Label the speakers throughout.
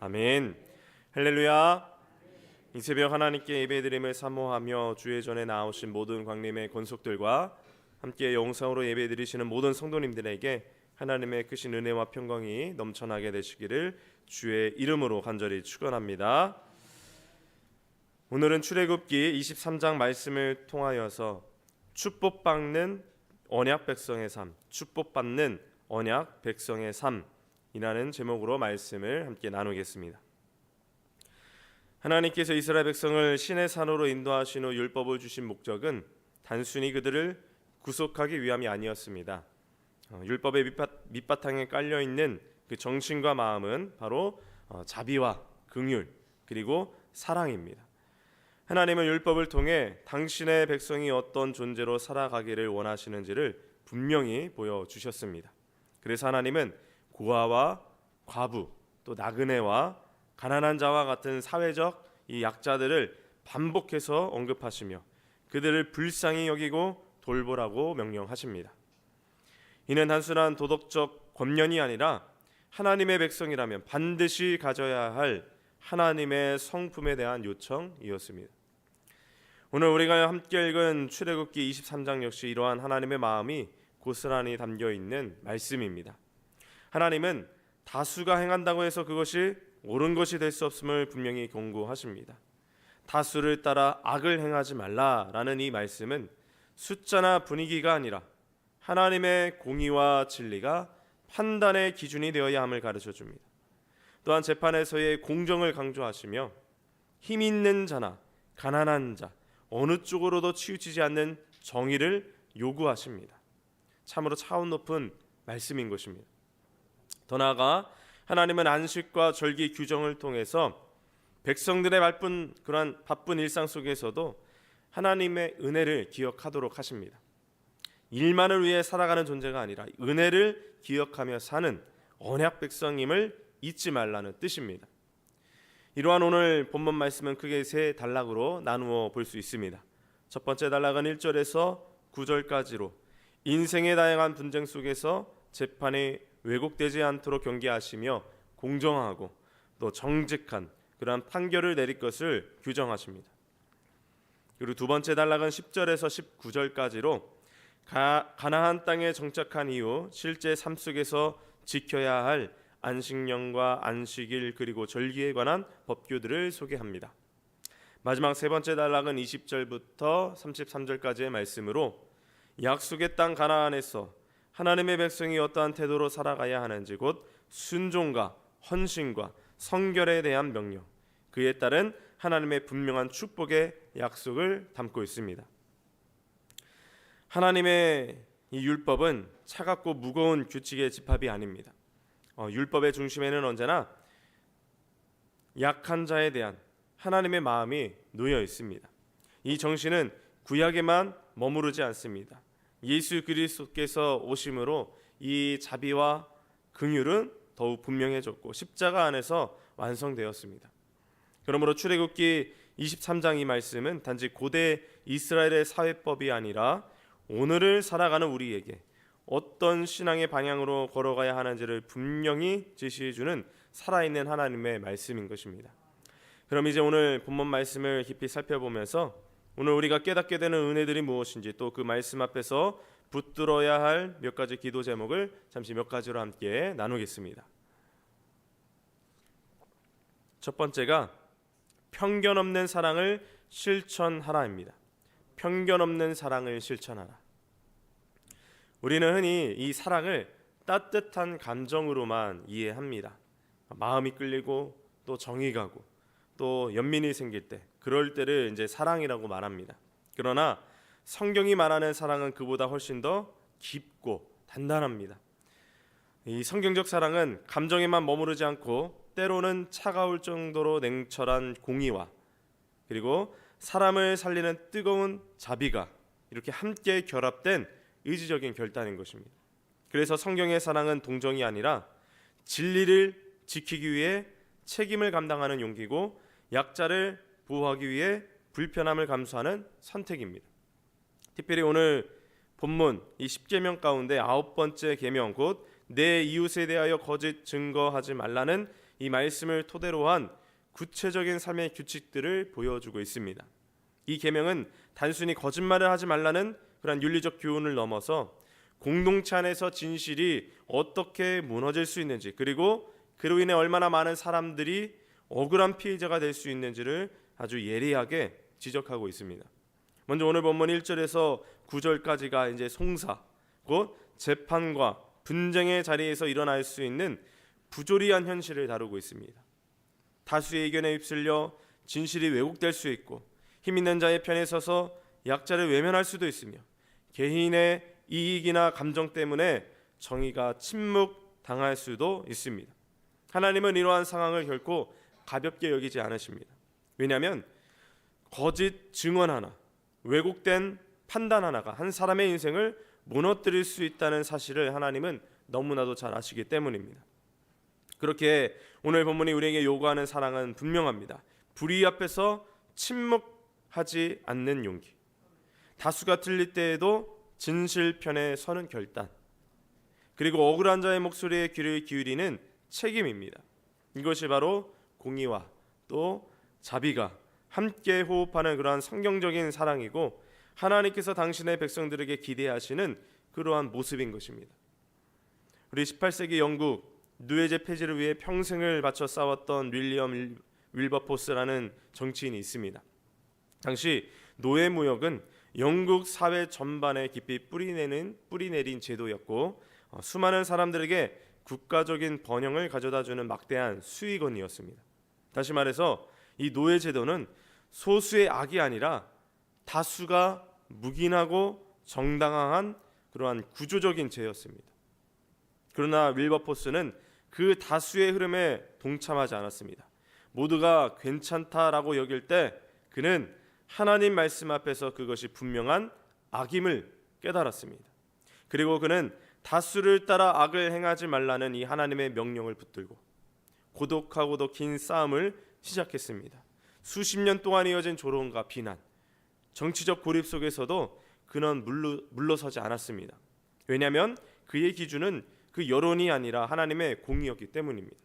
Speaker 1: 아멘. 할렐루야. 이 새벽 하나님께 예배드림을 사모하며 주의 전에 나오신 모든 광림의 권속들과 함께 영상으로 예배드리시는 모든 성도님들에게 하나님의 크신 은혜와 평강이 넘쳐나게 되시기를 주의 이름으로 간절히 축원합니다. 오늘은 출애굽기 23장 말씀을 통하여서 축복받는 언약 백성의 삶, 축복받는 언약 백성의 삶이라는 제목으로 말씀을 함께 나누겠습니다. 하나님께서 이스라엘 백성을 신의 산으로 인도하신 후 율법을 주신 목적은 단순히 그들을 구속하기 위함이 아니었습니다. 율법의 밑바탕에 깔려있는 그 정신과 마음은 바로 자비와 긍휼 그리고 사랑입니다. 하나님은 율법을 통해 당신의 백성이 어떤 존재로 살아가기를 원하시는지를 분명히 보여주셨습니다. 그래서 하나님은 고아와 과부 또 나그네와 가난한 자와 같은 사회적 이 약자들을 반복해서 언급하시며 그들을 불쌍히 여기고 돌보라고 명령하십니다. 이는 단순한 도덕적 권면이 아니라 하나님의 백성이라면 반드시 가져야 할 하나님의 성품에 대한 요청이었습니다. 오늘 우리가 함께 읽은 출애굽기 23장 역시 이러한 하나님의 마음이 고스란히 담겨있는 말씀입니다. 하나님은 다수가 행한다고 해서 그것이 옳은 것이 될 수 없음을 분명히 경고하십니다. 다수를 따라 악을 행하지 말라라는 이 말씀은 숫자나 분위기가 아니라 하나님의 공의와 진리가 판단의 기준이 되어야 함을 가르쳐 줍니다. 또한 재판에서의 공정을 강조하시며 힘 있는 자나 가난한 자 어느 쪽으로도 치우치지 않는 정의를 요구하십니다. 참으로 차원 높은 말씀인 것입니다. 더 나아가 하나님은 안식과 절기 규정을 통해서 백성들의 바쁜 일상 속에서도 하나님의 은혜를 기억하도록 하십니다. 일만을 위해 살아가는 존재가 아니라 은혜를 기억하며 사는 언약 백성임을 잊지 말라는 뜻입니다. 이러한 오늘 본문 말씀은 크게 세 단락으로 나누어 볼 수 있습니다. 첫 번째 단락은 1절에서 9절까지로 인생의 다양한 분쟁 속에서 재판이 왜곡되지 않도록 경계하시며 공정하고 또 정직한 그러한 판결을 내릴 것을 규정하십니다. 그리고 두 번째 단락은 10절에서 19절까지로 가나안 땅에 정착한 이후 실제 삶 속에서 지켜야 할 안식년과 안식일 그리고 절기에 관한 법규들을 소개합니다. 마지막 세 번째 단락은 20절부터 33절까지의 말씀으로 약속의 땅 가나안에서 하나님의 백성이 어떠한 태도로 살아가야 하는지 곧 순종과 헌신과 성결에 대한 명령, 그에 따른 하나님의 분명한 축복의 약속을 담고 있습니다. 하나님의 이 율법은 차갑고 무거운 규칙의 집합이 아닙니다. 율법의 중심에는 언제나 약한 자에 대한 하나님의 마음이 놓여 있습니다. 이 정신은 구약에만 머무르지 않습니다. 예수 그리스도께서 오심으로 이 자비와 긍휼은 더욱 분명해졌고 십자가 안에서 완성되었습니다. 그러므로 출애굽기 23장 이 말씀은 단지 고대 이스라엘의 사회법이 아니라 오늘을 살아가는 우리에게 어떤 신앙의 방향으로 걸어가야 하는지를 분명히 제시해주는 살아있는 하나님의 말씀인 것입니다. 그럼 이제 오늘 본문 말씀을 깊이 살펴보면서 오늘 우리가 깨닫게 되는 은혜들이 무엇인지 또 그 말씀 앞에서 붙들어야 할 몇 가지 기도 제목을 잠시 몇 가지로 함께 나누겠습니다. 첫 번째가 편견 없는 사랑을 실천하라입니다. 편견 없는 사랑을 실천하라. 우리는 흔히 이 사랑을 따뜻한 감정으로만 이해합니다. 마음이 끌리고 또 정이 가고 또 연민이 생길 때 그럴 때를 이제 사랑이라고 말합니다. 그러나 성경이 말하는 사랑은 그보다 훨씬 더 깊고 단단합니다. 이 성경적 사랑은 감정에만 머무르지 않고 때로는 차가울 정도로 냉철한 공의와 그리고 사람을 살리는 뜨거운 자비가 이렇게 함께 결합된 의지적인 결단인 것입니다. 그래서 성경의 사랑은 동정이 아니라 진리를 지키기 위해 책임을 감당하는 용기고 약자를 보호하기 위해 불편함을 감수하는 선택입니다. 특별히 오늘 본문 이 10계명 가운데 9번째 계명 곧 내 이웃에 대하여 거짓 증거하지 말라는 이 말씀을 토대로 한 구체적인 삶의 규칙들을 보여주고 있습니다. 이 계명은 단순히 거짓말을 하지 말라는 그런 윤리적 교훈을 넘어서 공동체 안에서 진실이 어떻게 무너질 수 있는지, 그리고 그로 인해 얼마나 많은 사람들이 억울한 피해자가 될 수 있는지를 아주 예리하게 지적하고 있습니다. 먼저 오늘 본문 1절에서 9절까지가 이제 송사, 곧 재판과 분쟁의 자리에서 일어날 수 있는 부조리한 현실을 다루고 있습니다. 다수의 의견에 휩쓸려 진실이 왜곡될 수 있고, 힘 있는 자의 편에 서서 약자를 외면할 수도 있으며, 개인의 이익이나 감정 때문에 정의가 침묵당할 수도 있습니다. 하나님은 이러한 상황을 결코 가볍게 여기지 않으십니다. 왜냐하면 거짓 증언 하나, 왜곡된 판단 하나가 한 사람의 인생을 무너뜨릴 수 있다는 사실을 하나님은 너무나도 잘 아시기 때문입니다. 그렇게 오늘 본문이 우리에게 요구하는 사랑은 분명합니다. 불의 앞에서 침묵하지 않는 용기, 다수가 틀릴 때에도 진실 편에 서는 결단, 그리고 억울한 자의 목소리에 귀를 기울이는 책임입니다. 이것이 바로 공의와 또 자비가 함께 호흡하는 그러한 성경적인 사랑이고, 하나님께서 당신의 백성들에게 기대하시는 그러한 모습인 것입니다. 우리 18세기 영국 노예제 폐지를 위해 평생을 바쳐 싸웠던 윌리엄 윌버포스라는 정치인이 있습니다. 당시 노예무역은 영국 사회 전반에 깊이 뿌리내린 제도였고, 수많은 사람들에게 국가적인 번영을 가져다주는 막대한 수익원이었습니다. 다시 말해서 이 노예 제도는 소수의 악이 아니라 다수가 묵인하고 정당화한 그러한 구조적인 죄였습니다. 그러나 윌버포스는 그 다수의 흐름에 동참하지 않았습니다. 모두가 괜찮다라고 여길 때 그는 하나님 말씀 앞에서 그것이 분명한 악임을 깨달았습니다. 그리고 그는 다수를 따라 악을 행하지 말라는 이 하나님의 명령을 붙들고 고독하고도 긴 싸움을 시작했습니다. 수십 년 동안 이어진 조롱과 비난, 정치적 고립 속에서도 그는 물러서지 않았습니다. 왜냐하면 그의 기준은 그 여론이 아니라 하나님의 공의였기 때문입니다.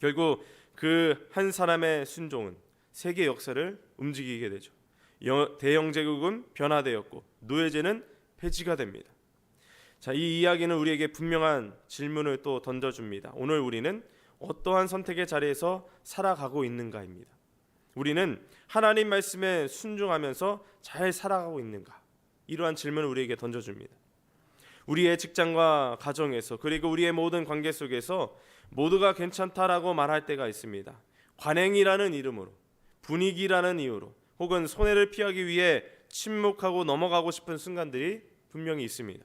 Speaker 1: 결국 그 한 사람의 순종은 세계 역사를 움직이게 되죠. 대영 제국은 변화되었고 노예제는 폐지가 됩니다. 자, 이 이야기는 우리에게 분명한 질문을 또 던져줍니다. 오늘 우리는 어떠한 선택의 자리에서 살아가고 있는가입니다. 우리는 하나님 말씀에 순종하면서 잘 살아가고 있는가? 이러한 질문을 우리에게 던져줍니다. 우리의 직장과 가정에서, 그리고 우리의 모든 관계 속에서 모두가 괜찮다라고 말할 때가 있습니다. 관행이라는 이름으로, 분위기라는 이유로, 혹은 손해를 피하기 위해 침묵하고 넘어가고 싶은 순간들이 분명히 있습니다.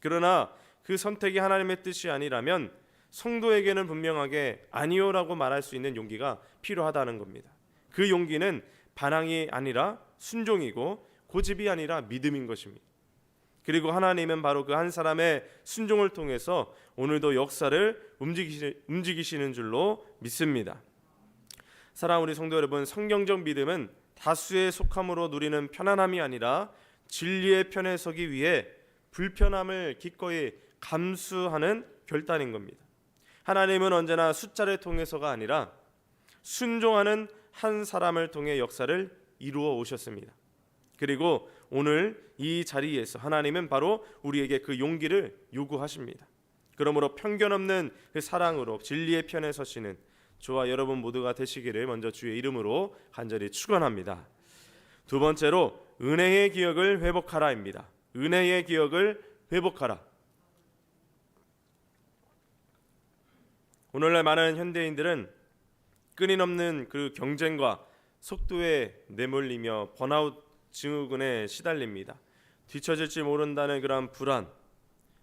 Speaker 1: 그러나 그 선택이 하나님의 뜻이 아니라면 성도에게는 분명하게 아니요라고 말할 수 있는 용기가 필요하다는 겁니다. 그 용기는 반항이 아니라 순종이고 고집이 아니라 믿음인 것입니다. 그리고 하나님은 바로 그 한 사람의 순종을 통해서 오늘도 역사를 움직이시는 줄로 믿습니다. 사랑하는 우리 성도 여러분, 성경적 믿음은 다수의 속함으로 누리는 편안함이 아니라 진리의 편에 서기 위해 불편함을 기꺼이 감수하는 결단인 겁니다. 하나님은 언제나 숫자를 통해서가 아니라 순종하는 한 사람을 통해 역사를 이루어 오셨습니다. 그리고 오늘 이 자리에서 하나님은 바로 우리에게 그 용기를 요구하십니다. 그러므로 편견 없는 그 사랑으로 진리의 편에 서시는 저와 여러분 모두가 되시기를 먼저 주의 이름으로 간절히 축원합니다. 두 번째로 은혜의 기억을 회복하라입니다. 은혜의 기억을 회복하라. 오늘날 많은 현대인들은 끊임없는 그 경쟁과 속도에 내몰리며 번아웃 증후군에 시달립니다. 뒤처질지 모른다는 그런 불안,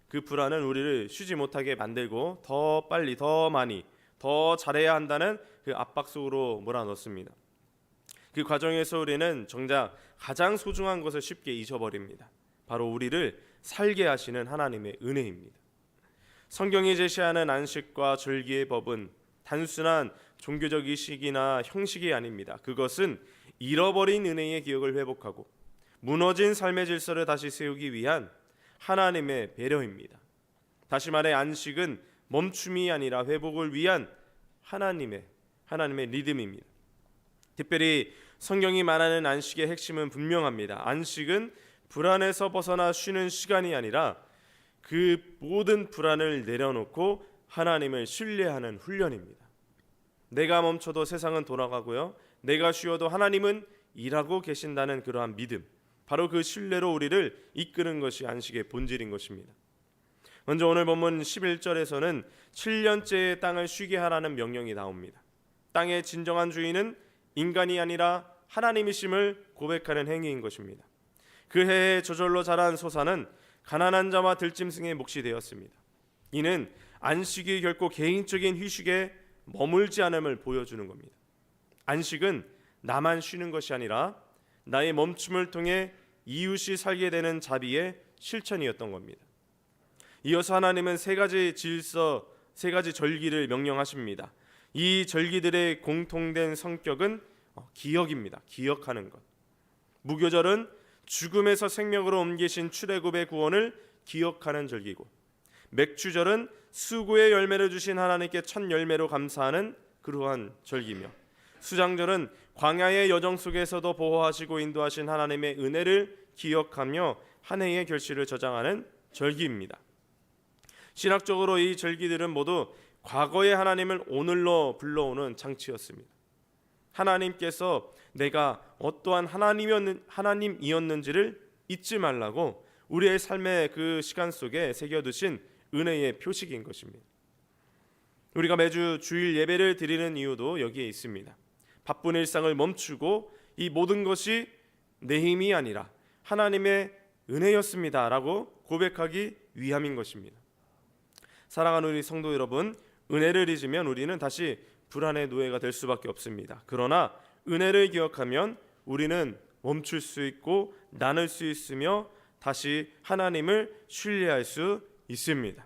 Speaker 1: 그 불안은 우리를 쉬지 못하게 만들고 더 빨리, 더 많이, 더 잘해야 한다는 그 압박 속으로 몰아넣습니다. 그 과정에서 우리는 정작 가장 소중한 것을 쉽게 잊어버립니다. 바로 우리를 살게 하시는 하나님의 은혜입니다. 성경이 제시하는 안식과 절기의 법은 단순한 종교적 의식이나 형식이 아닙니다. 그것은 잃어버린 은혜의 기억을 회복하고 무너진 삶의 질서를 다시 세우기 위한 하나님의 배려입니다. 다시 말해 안식은 멈춤이 아니라 회복을 위한 하나님의 리듬입니다. 특별히 성경이 말하는 안식의 핵심은 분명합니다. 안식은 불안에서 벗어나 쉬는 시간이 아니라 그 모든 불안을 내려놓고 하나님을 신뢰하는 훈련입니다. 내가 멈춰도 세상은 돌아가고요, 내가 쉬어도 하나님은 일하고 계신다는 그러한 믿음, 바로 그 신뢰로 우리를 이끄는 것이 안식의 본질인 것입니다. 먼저 오늘 본문 11절에서는 7년째의 땅을 쉬게 하라는 명령이 나옵니다. 땅의 진정한 주인은 인간이 아니라 하나님이심을 고백하는 행위인 것입니다. 그 해에 저절로 자란 소사는 가난한 자와 들짐승의 몫이 되었습니다. 이는 안식이 결코 개인적인 휴식에 머물지 않음을 보여주는 겁니다. 안식은 나만 쉬는 것이 아니라 나의 멈춤을 통해 이웃이 살게 되는 자비의 실천이었던 겁니다. 이어서 하나님은 세 가지 절기를 명령하십니다. 이 절기들의 공통된 성격은 기억입니다. 기억하는 것. 무교절은 죽음에서 생명으로 옮기신 출애굽의 구원을 기억하는 절기고, 맥주절은 수고의 열매를 주신 하나님께 첫 열매로 감사하는 그러한 절기며, 수장절은 광야의 여정 속에서도 보호하시고 인도하신 하나님의 은혜를 기억하며 한 해의 결실을 저장하는 절기입니다. 신학적으로 이 절기들은 모두 과거의 하나님을 오늘로 불러오는 장치였습니다. 하나님께서 내가 어떠한 하나님이었는지를 잊지 말라고 우리의 삶의 그 시간 속에 새겨두신 은혜의 표식인 것입니다. 우리가 매주 주일 예배를 드리는 이유도 여기에 있습니다. 바쁜 일상을 멈추고 이 모든 것이 내 힘이 아니라 하나님의 은혜였습니다 라고 고백하기 위함인 것입니다. 사랑하는 우리 성도 여러분, 은혜를 잊으면 우리는 다시 불안의 노예가 될 수밖에 없습니다. 그러나 은혜를 기억하면 우리는 멈출 수 있고 나눌 수 있으며 다시 하나님을 신뢰할 수 있습니다.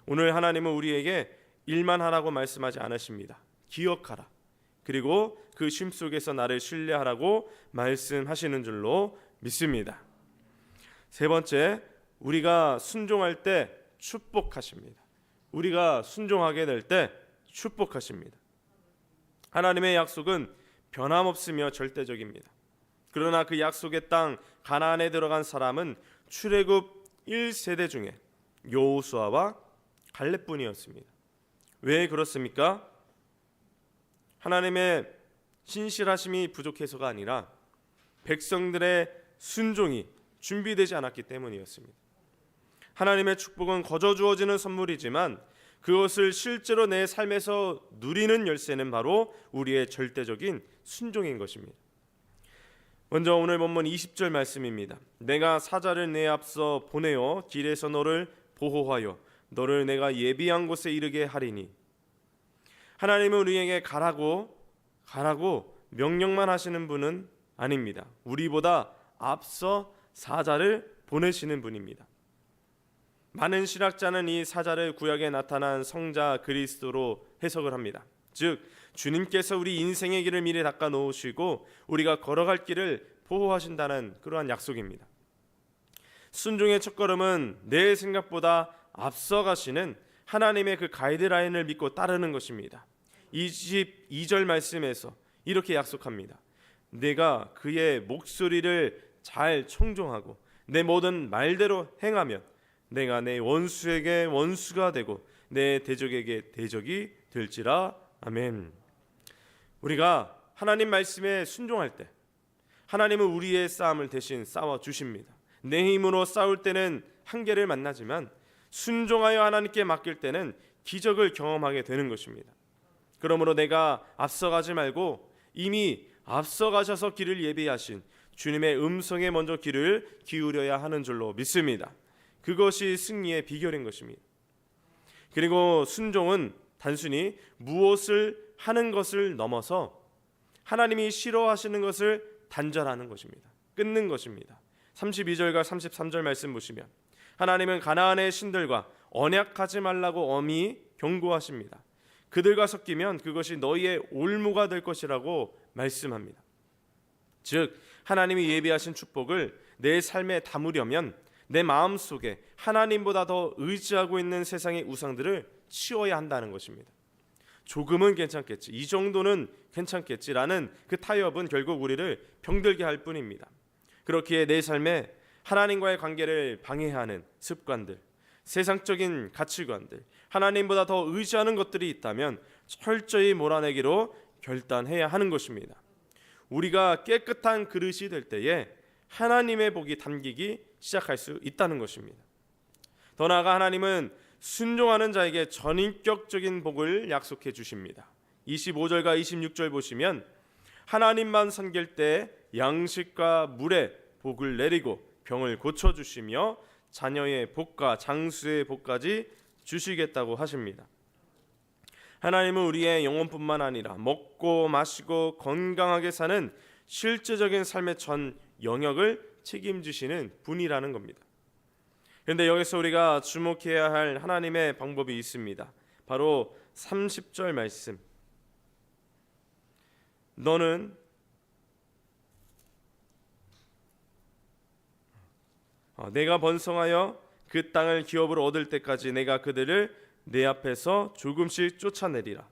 Speaker 1: 오늘 하나님은 우리에게 일만 하라고 말씀하지 않으십니다. 기억하라. 그리고 그 쉼 속에서 나를 신뢰하라고 말씀하시는 줄로 믿습니다. 세 번째, 우리가 순종할 때 축복하십니다. 우리가 순종하게 될 때 축복하십니다. 하나님의 약속은 변함없으며 절대적입니다. 그러나 그 약속의 땅 가나안에 들어간 사람은 출애굽 1세대 중에 여호수아와 갈렙뿐이었습니다. 왜 그렇습니까? 하나님의 신실하심이 부족해서가 아니라 백성들의 순종이 준비되지 않았기 때문이었습니다. 하나님의 축복은 거저 주어지는 선물이지만 그것을 실제로 내 삶에서 누리는 열쇠는 바로 우리의 절대적인 순종인 것입니다. 먼저 오늘 본문 20절 말씀입니다. 내가 사자를 내 앞서 보내어 길에서 너를 보호하여 너를 내가 예비한 곳에 이르게 하리니. 하나님은 우리에게 가라고 명령만 하시는 분은 아닙니다. 우리보다 앞서 사자를 보내시는 분입니다. 많은 신학자는 이 사자를 구약에 나타난 성자 그리스도로 해석을 합니다. 즉 주님께서 우리 인생의 길을 미리 닦아 놓으시고 우리가 걸어갈 길을 보호하신다는 그러한 약속입니다. 순종의 첫걸음은 내 생각보다 앞서가시는 하나님의 그 가이드라인을 믿고 따르는 것입니다. 22절 말씀에서 이렇게 약속합니다. 내가 그의 목소리를 잘 청종하고 내 모든 말대로 행하면 내가 내 원수에게 원수가 되고 내 대적에게 대적이 될지라. 아멘. 우리가 하나님 말씀에 순종할 때 하나님은 우리의 싸움을 대신 싸워주십니다. 내 힘으로 싸울 때는 한계를 만나지만 순종하여 하나님께 맡길 때는 기적을 경험하게 되는 것입니다. 그러므로 내가 앞서가지 말고 이미 앞서가셔서 길을 예비하신 주님의 음성에 먼저 귀를 기울여야 하는 줄로 믿습니다. 그것이 승리의 비결인 것입니다. 그리고 순종은 단순히 무엇을 하는 것을 넘어서 하나님이 싫어하시는 것을 단절하는 것입니다. 끊는 것입니다. 32절과 33절 말씀 보시면 하나님은 가나안의 신들과 언약하지 말라고 엄히 경고하십니다. 그들과 섞이면 그것이 너희의 올무가 될 것이라고 말씀합니다. 즉 하나님이 예비하신 축복을 내 삶에 담으려면 내 마음속에 하나님보다 더 의지하고 있는 세상의 우상들을 치워야 한다는 것입니다. 조금은 괜찮겠지, 이 정도는 괜찮겠지라는 그 타협은 결국 우리를 병들게 할 뿐입니다. 그렇기에 내 삶에 하나님과의 관계를 방해하는 습관들, 세상적인 가치관들, 하나님보다 더 의지하는 것들이 있다면 철저히 몰아내기로 결단해야 하는 것입니다. 우리가 깨끗한 그릇이 될 때에 하나님의 복이 담기기 시작할 수 있다는 것입니다. 더 나아가 하나님은 순종하는 자에게 전인격적인 복을 약속해 주십니다. 25절과 26절 보시면 하나님만 섬길 때 양식과 물의 복을 내리고 병을 고쳐주시며 자녀의 복과 장수의 복까지 주시겠다고 하십니다. 하나님은 우리의 영혼뿐만 아니라 먹고 마시고 건강하게 사는 실제적인 삶의 전 영역을 책임지시는 분이라는 겁니다. 그런데 여기서 우리가 주목해야 할 하나님의 방법이 있습니다. 바로 30절 말씀. 너는 내가 번성하여 그 땅을 기업으로 얻을 때까지 내가 그들을 내 앞에서 조금씩 쫓아내리라.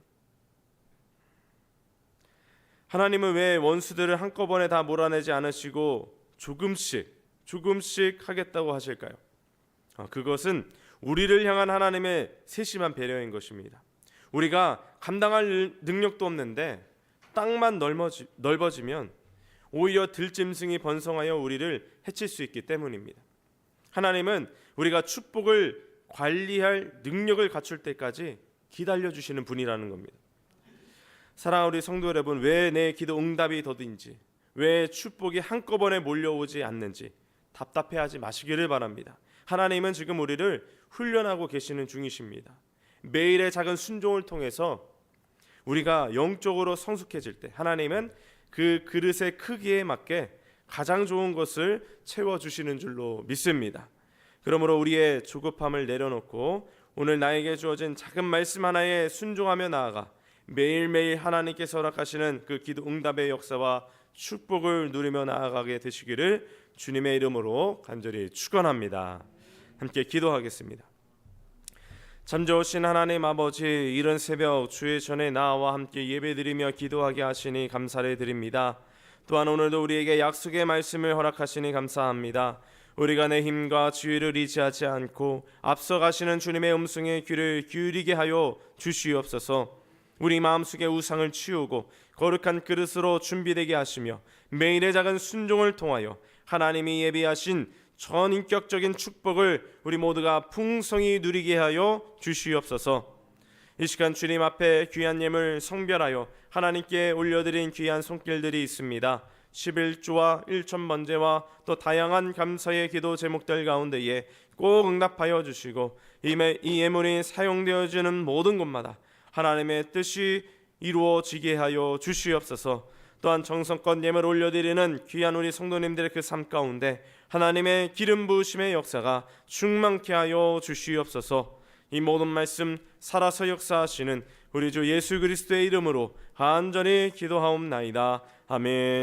Speaker 1: 하나님은 왜 원수들을 한꺼번에 다 몰아내지 않으시고 조금씩 하겠다고 하실까요? 그것은 우리를 향한 하나님의 세심한 배려인 것입니다. 우리가 감당할 능력도 없는데 땅만 넓어지면 오히려 들짐승이 번성하여 우리를 해칠 수 있기 때문입니다. 하나님은 우리가 축복을 관리할 능력을 갖출 때까지 기다려주시는 분이라는 겁니다. 사랑하는 우리 성도 여러분, 왜 내 기도 응답이 더딘지, 왜 축복이 한꺼번에 몰려오지 않는지 답답해하지 마시기를 바랍니다. 하나님은 지금 우리를 훈련하고 계시는 중이십니다. 매일의 작은 순종을 통해서 우리가 영적으로 성숙해질 때 하나님은 그 그릇의 크기에 맞게 가장 좋은 것을 채워주시는 줄로 믿습니다. 그러므로 우리의 조급함을 내려놓고 오늘 나에게 주어진 작은 말씀 하나에 순종하며 나아가 매일매일 하나님께서 허락하시는 그 기도 응답의 역사와 축복을 누리며 나아가게 되시기를 주님의 이름으로 간절히 축원합니다. 함께 기도하겠습니다. 참 좋으신 하나님 아버지, 이른 새벽 주의 전에 나와 함께 예배드리며 기도하게 하시니 감사를 드립니다. 또한 오늘도 우리에게 약속의 말씀을 허락하시니 감사합니다. 우리가 내 힘과 지혜를 의지하지 않고 앞서가시는 주님의 음성에 귀를 기울이게 하여 주시옵소서. 우리 마음속의 우상을 치우고 거룩한 그릇으로 준비되게 하시며 매일의 작은 순종을 통하여 하나님이 예비하신 전인격적인 축복을 우리 모두가 풍성히 누리게 하여 주시옵소서. 이 시간 주님 앞에 귀한 예물 성별하여 하나님께 올려드린 귀한 손길들이 있습니다. 11조와 1,000번제와 또 다양한 감사의 기도 제목들 가운데에 꼭 응답하여 주시고 이 예물이 사용되어지는 모든 곳마다 하나님의 뜻이 이루어지게 하여 주시옵소서. 또한 정성껏 예물 올려드리는 귀한 우리 성도님들의 그 삶 가운데 하나님의 기름 부으심의 역사가 충만케 하여 주시옵소서. 이 모든 말씀 살아서 역사하시는 우리 주 예수 그리스도의 이름으로 간절히 기도하옵나이다. 아멘.